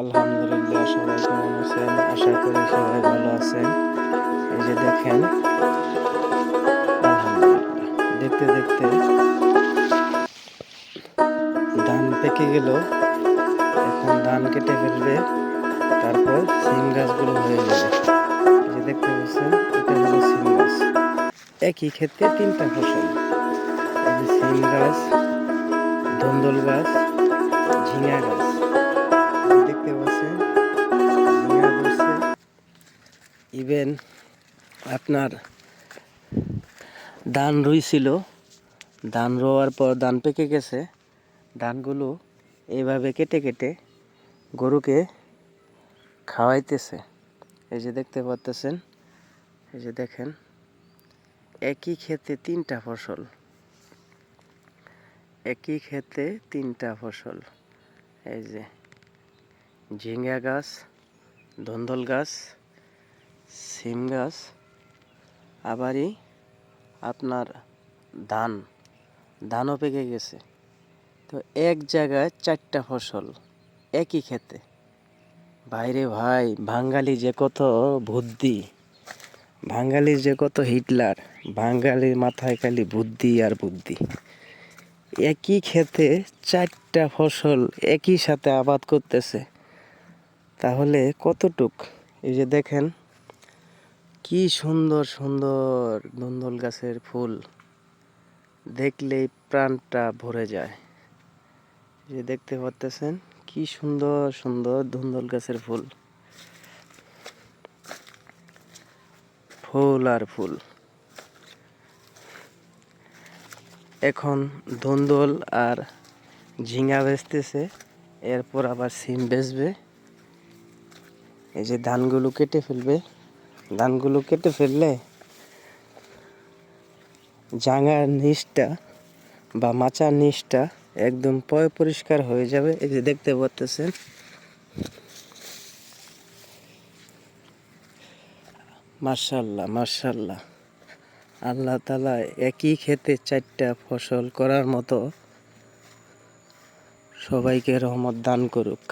আলহামদুলিল্লাহ, সবাই কেমন আছেন? আশা করি সবাই ভালো আছেন। এই যে দেখেন, আলহামদুলিল্লাহ, দেখতে দেখতে ধান পেকে গেল। এখন ধান কেটে ফেলবে, তারপর সিম গাছগুলো হয়ে যাবে। এই যে দেখতে পাচ্ছেন, এটা হলো সিম গাছ। একই ক্ষেত্রে তিনটা ফসল, এই যে সিম গাছ, ধন্দল গাছ, ঝিঙা গাছ। দেখতে পাচ্ছেন, ঝিঙা ধরছে। ইভেন আপনার ধান রুইছিল, ধান রোয়ার পর ধান পেকে গেছে। ধানগুলো এইভাবে কেটে কেটে গরুকে খাওয়াইতেছে। এই যে দেখতে পাচ্ছেন, এই যে দেখেন, একই ক্ষেতে তিনটা ফসল, একই ক্ষেতে তিনটা ফসল। এই যে ঝিঙ্গা গাছ, ধন্দল গাছ, সিম গাছ, আবারই আপনার ধানও পেকে গেছে। তো এক জায়গায় চারটা ফসল একই ক্ষেতে। ভাইরে ভাই, বাঙালি যে কত বুদ্ধি, বাঙালির যে কত হিটলার, বাঙালির মাথায় খালি বুদ্ধি আর বুদ্ধি। একই ক্ষেতে চারটা ফসল একই সাথে আবাদ করতেছে, তাহলে কতটুক। এই যে দেখেন, কি সুন্দর সুন্দর ধন্দল গাছের ফুল, দেখলেই প্রাণটা ভরে যায়। যে দেখতে পাচ্ছেন, কি সুন্দর সুন্দর ধন্দল গাছের ফুল, ফুল আর ফুল। এখন ধন্দল আর ঝিঙা বেচতেছে, এরপর আবার সিম বেচবে। এই যে ধানগুলো কেটে ফেলবে, ধানগুলো কেটে ফেললে জাঙার নিচটা বা মাচার নিচটা একদম পরিষ্কার হয়ে যাবে। এই যে দেখতে পাচ্ছেন, মাশাআল্লাহ মাশাআল্লাহ, আল্লাহ তাআলা একই ক্ষেতে চারটা ফসল করার মতো সবাইকে রহমত দান করুক।